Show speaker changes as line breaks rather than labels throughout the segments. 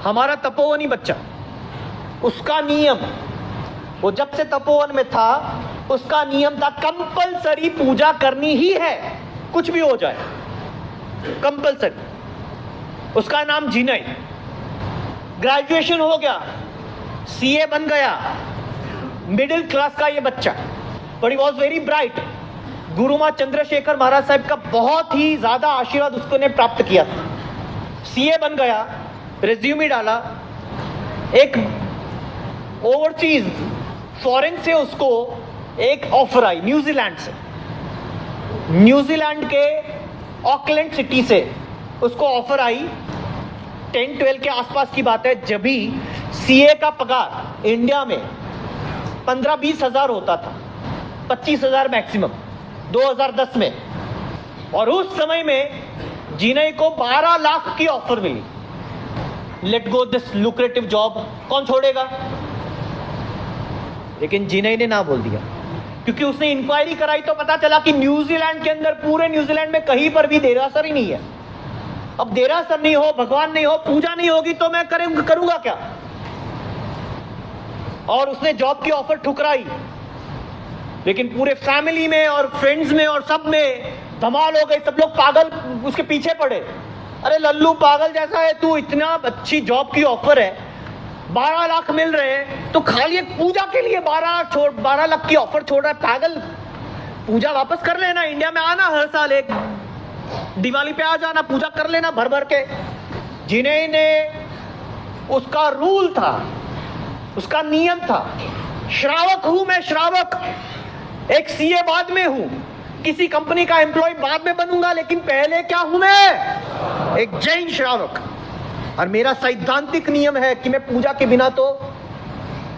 हमारा तपोवनी बच्चा, उसका नियम, वो जब से तपोवन में था उसका नियम था कंपलसरी पूजा करनी ही है, कुछ भी हो जाए, कंपलसरी। उसका नाम जिनय। ग्रेजुएशन हो गया, सीए बन गया, मिडिल क्लास का ये बच्चा, but he was very bright. Guruma Chandrashekhar Maharaj Sahab का बहुत ही ज्यादा आशीर्वाद उसको ने प्राप्त किया। सीए बन गया, रेज्यूमे डाला, एक ओवरसीज फॉरेन से उसको एक ऑफर आई, न्यूजीलैंड से, न्यूजीलैंड के ऑकलैंड सिटी से उसको ऑफर आई। 10-12 के आसपास की बात है, जब भी सीए का पगार इंडिया में 15-20 हजार होता था, 25 हजार मैक्सिमम 2010 में। और उस समय में जिनय को 12 लाख की ऑफर मिली। Let go this lucrative job, कौन छोड़ेगा? लेकिन जिनय ने ना बोल दिया, क्योंकि उसने इंक्वायरी कराई तो पता चला कि न्यूजीलैंड के अंदर, पूरे न्यूजीलैंड में कहीं पर भी देरासर ही नहीं है। अब देरासर नहीं हो, भगवान नहीं हो, पूजा नहीं होगी तो मैं करूंगा क्या? और उसने जॉब की ऑफर ठुकराई। लेकिन पूरे फैमिली में और फ्रेंड्स में और सब में धमाल हो गई, सब लोग पागल उसके पीछे पड़े। अरे लल्लू, पागल जैसा है तू, इतना अच्छी जॉब की ऑफर है, 12 लाख मिल रहे हैं, तो खाली एक पूजा के लिए 12 लाख की ऑफर छोड़ रहा है, पागल। पूजा वापस कर लेना, इंडिया में आना हर साल, एक दिवाली पे आ जाना, पूजा कर लेना भर भर के। जिनय ने, उसका रूल था, उसका नियम था, श्रावक हूं मैं, श्रावक। एक सीए बाद में हूं, किसी कंपनी का एम्प्लॉय बाद में बनूंगा, लेकिन पहले क्या हूं मैं? एक जैन श्रावक। और मेरा सैद्धांतिक नियम है कि मैं पूजा के बिना तो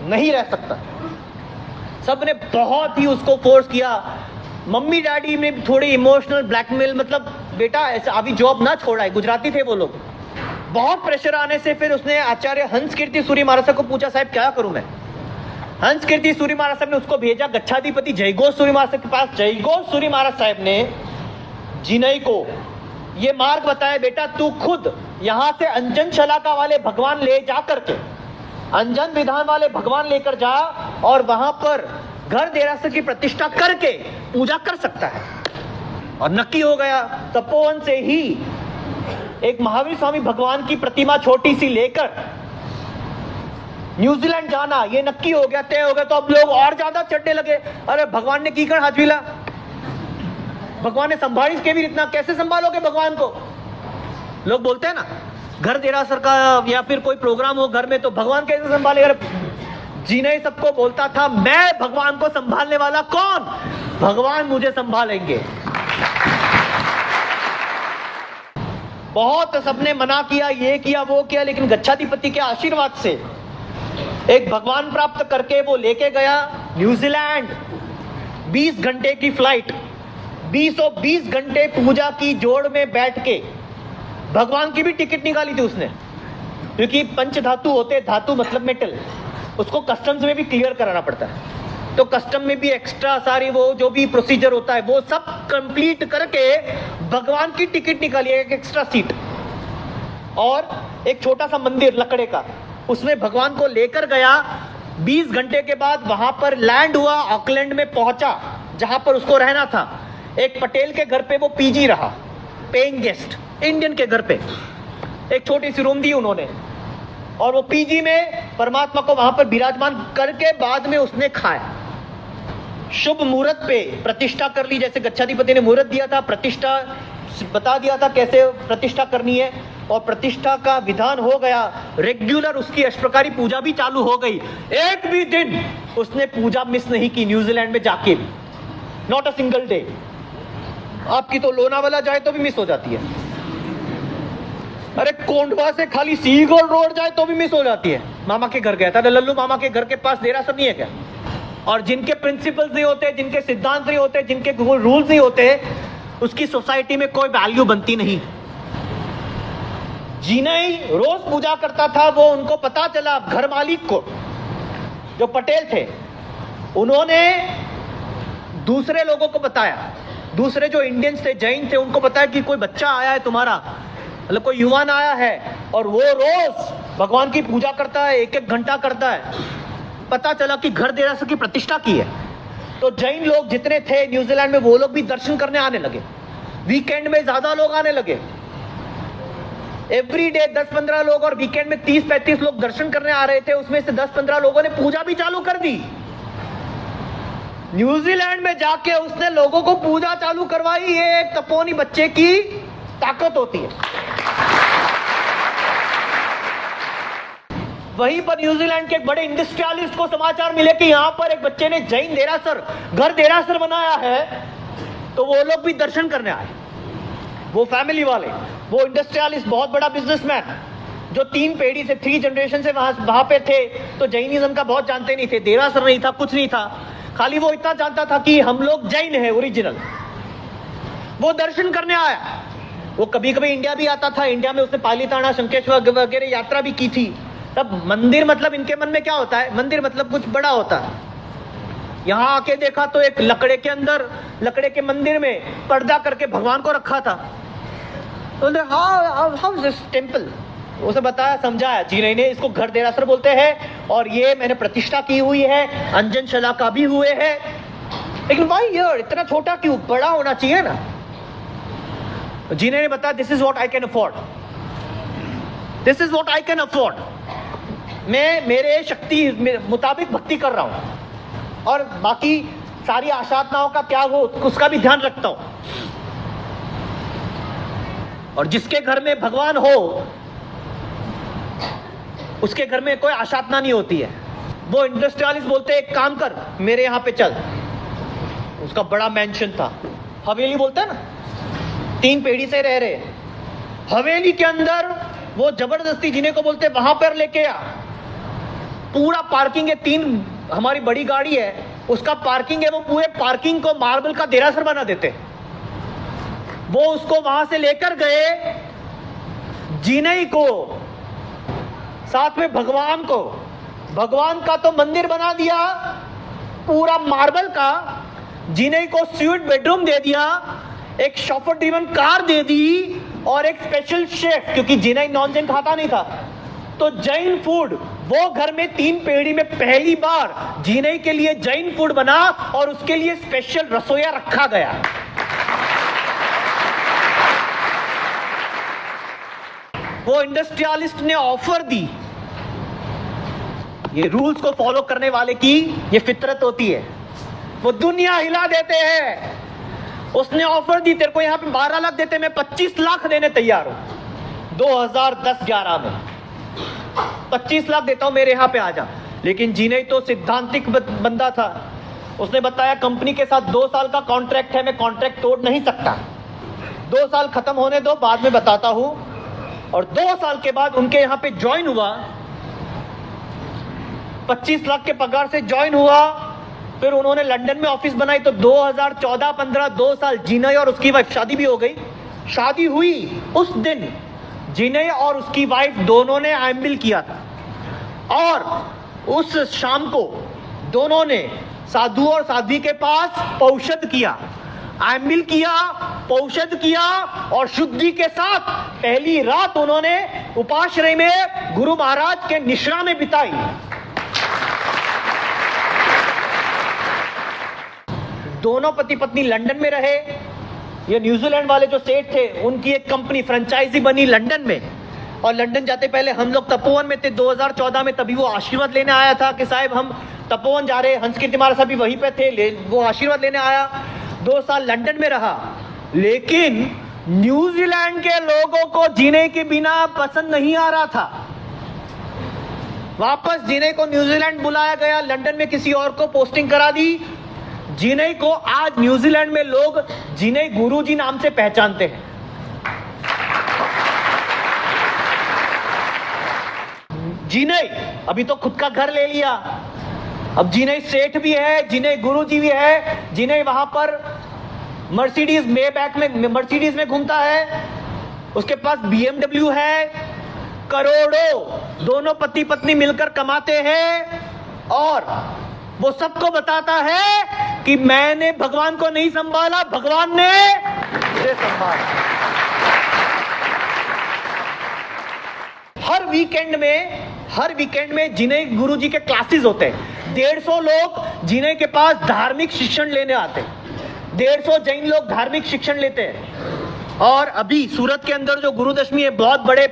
नहीं रह सकता। सबने बहुत ही उसको फोर्स किया। मम्मी डैडी में थोड़ी इमोशनल ब्लैकमेल, मतलब बेटा ऐसा अभी जॉब ना छोड़ा है, गुजराती थे वो लोग। बहुत प्रेशर आने से फिर उसने आचार्य हंस कीर्ति सूरी महाराज साहब को पूछा, साहब क्या करूं मैं? हंस कीर्ति सूरी महाराज साहब ने उसको भेजा गच्छाधिपति जयघोष सूरी महाराज साहब के पास। जयघोष सूरी महाराज साहब ने जिनय को ये मार्ग बताया, बेटा तू खुद यहां से अंजन शलाका वाले भगवान ले जा करके, अंजन विधान वाले भगवान लेकर जा और वहां पर घर देरासर की प्रतिष्ठा करके पूजा कर सकता है। और नक्की हो गया। तपोवन से ही एक महावीर स्वामी भगवान की प्रतिमा छोटी सी लेकर न्यूजीलैंड जाना, ये नक्की हो गया, तय हो गया। तो अब लोग और ज्यादा चढ़ने लगे, अरे भगवान ने की कर हाजविला, भगवान ने संभाली के भी इतना, कैसे संभालोगे भगवान को? लोग बोलते हैं ना, घर देरासर का या फिर कोई प्रोग्राम हो घर में तो भगवान कैसे संभालेगा? जिनय सबको बोलता था, मैं भगवान को संभालने वाला कौन? भगवान मुझे संभालेंगे। बहुत सबने मना किया, ये किया वो किया, लेकिन गच्छाधिपति के आशीर्वाद से एक भगवान प्राप्त करके वो लेके गया न्यूजीलैंड। 20 घंटे की फ्लाइट, 20 घंटे पूजा की जोड़ में बैठ के भगवान की भी टिकट निकाली थी उसने, क्योंकि पंच धातु होते, धातु मतलब मेटल, उसको कस्टम्स में भी क्लियर कराना पड़ता है। तो कस्टम में भी एक्स्ट्रा सारी वो जो भी प्रोसीजर होता है वो सब कंप्लीट करके भगवान की टिकट निकाली, एक एक्स्ट्रा सीट और एक छोटा सा मंदिर लकड़े का, उसमें भगवान को लेकर गया। 20 घंटे के बाद वहां पर लैंड हुआ, ऑकलैंड में पहुंचा जहां पर उसको रहना था। एक पटेल के घर पे वो पीजी रहा, पेइंग गेस्ट, इंडियन के घर पे एक छोटी सी रूम दी उन्होंने, और वो पीजी में परमात्मा को वहां पर विराजमान करके बाद में उसने खाया। शुभ मुहूर्त पे प्रतिष्ठा कर ली, जैसे गच्छाधिपति ने मुहूर्त दिया था, प्रतिष्ठा बता दिया था कैसे प्रतिष्ठा करनी है, और प्रतिष्ठा का विधान हो गया। रेगुलर उसकी अष्टप्रकारी पूजा भी चालू हो गई। एक भी दिन उसने पूजा मिस नहीं की न्यूजीलैंड में जाके भी, नॉट अ सिंगल डे। आपकी तो लोनावाला जाए तो भी मिस हो जाती है, अरे कोंडवा से खाली सीगोल रोड जाए तो भी मिस हो जाती है। मामा के घर गया था, लल्लू मामा के घर के पास देरासर नहीं है क्या? और जिनके प्रिंसिपल्स नहीं होते, जिनके सिद्धांत नहीं होते, जिनके रूल्स नहीं होते, उसकी सोसाइटी में कोई वैल्यू बनती नहीं। जिनय रोज पूजा करता था, वो उनको पता चला, घर मालिक को, जो पटेल थे, उन्होंने दूसरे लोगों को बताया, दूसरे जो इंडियंस थे, जैन थे, उनको बताया कि कोई बच्चा आया है तुम्हारा, मतलब कोई युवान आया है, और वो रोज भगवान की पूजा करता है, एक एक घंटा करता है। पता चला कि घर देरासर की प्रतिष्ठा की है, तो जैन लोग जितने थे न्यूजीलैंड में वो लोग भी दर्शन करने आने लगे। वीकेंड में ज्यादा लोग आने लगे, एवरी डे 10-15 लोग, और वीकेंड में 30-35 लोग दर्शन करने आ रहे थे। उसमें से 10-15 लोगों ने पूजा भी चालू कर दी। न्यूजीलैंड में जाके उसने लोगों को पूजा चालू करवाई। ये एक तपोनी बच्चे की ताकत होती है। वहीं पर न्यूजीलैंड के एक बड़े इंडस्ट्रियलिस्ट को समाचार मिले कि यहां पर एक बच्चे ने जैन देरासर, घर देरासर बनाया है, तो वो लोग भी दर्शन करने आए। वो फैमिली वाले, वो इंडस्ट्रियलिस्ट, बहुत बड़ा बिजनेसमैन, जो 3 पीढ़ी से 3 जनरेशन से वहां पे थे, तो जैनिज्म का बहुत जानते नहीं थे। देरासर नहीं था, कुछ नहीं था, खाली वो इतना जानता था कि हम लोग जैन है ओरिजिनल। वो दर्शन करने आया। वो कभी कभी इंडिया भी आता था। इंडिया में उसने पालीताना, शंकेश्वर वगैरह यात्रा भी की थी। तब मंदिर मतलब इनके मन में क्या होता है, मंदिर मतलब कुछ बड़ा होता है। यहां आके देखा तो एक लकड़े के अंदर, लकड़े के मंदिर में पर्दा करके भगवान को रखा था। तो हाउ इज दिस टेंपल? उसे बताया, समझाया। जी नहीं, इसको घर देरासर बोलते हैं, और ये मैंने प्रतिष्ठा की हुई है, अंजन शलाका भी हुए हैं। लेकिन भाई यार इतना छोटा क्यों, बड़ा होना चाहिए ना। जी ने बताया, this is what I can afford, this is what I can afford. मैं मेरे शक्ति मुताबिक भक्ति कर रहा हूं, और बाकी सारी आशातनाओं का त्याग हो उसका भी ध्यान रखता हूं। और जिसके घर में भगवान हो उसके घर में कोई आशातना नहीं होती है। वो इंडस्ट्रियलिस्ट बोलते हैं, एक काम कर, मेरे यहां पे चल। उसका बड़ा मैंशन था, हवेली बोलते हैं ना, 3 पीढ़ी से रह रहे। हवेली के अंदर वो जबरदस्ती जिन्हें को बोलते वहां पर लेके आ। पूरा पार्किंग है, 3 हमारी बड़ी गाड़ी है, उसका पार्किंग है। वो पूरे पार्किंग को मार्बल का देरासर बना देते। वो उसको वहां से लेकर गए, जिनई को, साथ में भगवान को। भगवान का तो मंदिर बना दिया पूरा मार्बल का, जिनई को स्वीट बेडरूम दे दिया, एक शॉफर ड्रीवन कार दे दी, और एक स्पेशल शेफ, क्योंकि जिनई नॉन जैन खाता नहीं था, तो जैन फूड वो घर में 3 पीढ़ी में पहली बार जिनई के लिए जैन फूड बना, और उसके लिए स्पेशल रसोईया रखा गया। वो इंडस्ट्रियलिस्ट ने ऑफर दी। ये रूल्स को फॉलो करने वाले की ये फितरत होती है, वो दुनिया हिला देते हैं। उसने ऑफर दी, तेरे को यहां पे 12 लाख देते, मैं 25 लाख देने तैयार हूं। 2010-11 में 25 लाख देता हूं, मेरे यहां पे आ जा। लेकिन जिनई तो सिद्धांतिक बंदा था। उसने बताया, कंपनी के साथ 2 साल का कॉन्ट्रैक्ट है, मैं कॉन्ट्रैक्ट तोड़ नहीं सकता। 2 साल खत्म होने दो, बाद में बताता हूं। और 2 साल के बाद उनके यहां पे ज्वाइन हुआ, 25 लाख के पगार से ज्वाइन हुआ। फिर उन्होंने लंदन में ऑफिस बनाई, तो 2014-15 2 साल जिनई और उसकी वाइफ, शादी भी हो गई। शादी हुई उस दिन जिनई और उसकी वाइफ दोनों ने आयम्बिल किया था, और उस शाम को दोनों ने साधु और साध्वी के पास पौषध किया, आयम्बिल किया, पौषध किया, और शुद्धि के साथ पहली रात उन्होंने उपाश्रय में गुरु महाराज के निश्रा में बिताई। दोनों पति पत्नी लंदन में रहे। ये न्यूजीलैंड वाले जो सेठ थे, उनकी एक कंपनी फ्रेंचाइजी बनी लंदन में, और लंदन जाते पहले हम लोग तपोवन में थे 2014 में। तभी वो आशीर्वाद लेने आया था कि साहब हम तपोवन जा रहे हैं। हंसकीर्ति महाराज साहब भी वहीं पे थे, वो आशीर्वाद लेने आया। 2 साल लंदन में रहा। लेकिन न्यूजीलैंड के लोगों को जीने के बिना पसंद नहीं आ रहा था। वापस जिनई को न्यूजीलैंड बुलाया गया, लंदन में किसी और को पोस्टिंग करा दी। जिनई को आज न्यूजीलैंड में लोग जिनई गुरुजी नाम से पहचानते हैं। जिनई अभी तो खुद का घर ले लिया, अब जिनई सेठ भी है, जिनई गुरुजी भी है। जिनई वहां पर मर्सिडीज मेबैक में, मर्सिडीज में घूमता है, उसके पास BMW है। करोड़ों दोनों पति पत्नी मिलकर कमाते हैं, और वो सबको बताता है कि मैंने भगवान को नहीं संभाला, भगवान ने मुझे संभाला। हर वीकेंड में जिन्हें गुरु जी के क्लासेस होते हैं, 150 लोग जिन्हें के पास धार्मिक शिक्षण लेने आते हैं, 150 जैन लोग धार्मिक शिक्षण लेते हैं। और अभी सूरत के अंदर जो गुरु दशमी है, बहुत बड़े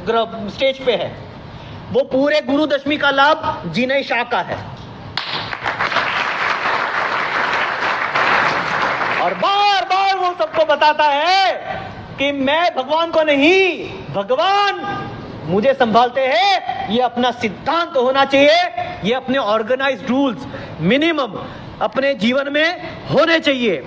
स्टेज पे है, वो पूरे गुरु दशमी का लाभ जिन्हें शाह का है। और बार बार वो सबको बताता है कि मैं भगवान को नहीं, भगवान मुझे संभालते हैं। ये अपना सिद्धांत होना चाहिए, ये अपने ऑर्गेनाइज्ड रूल्स मिनिमम अपने जीवन में होने चाहिए।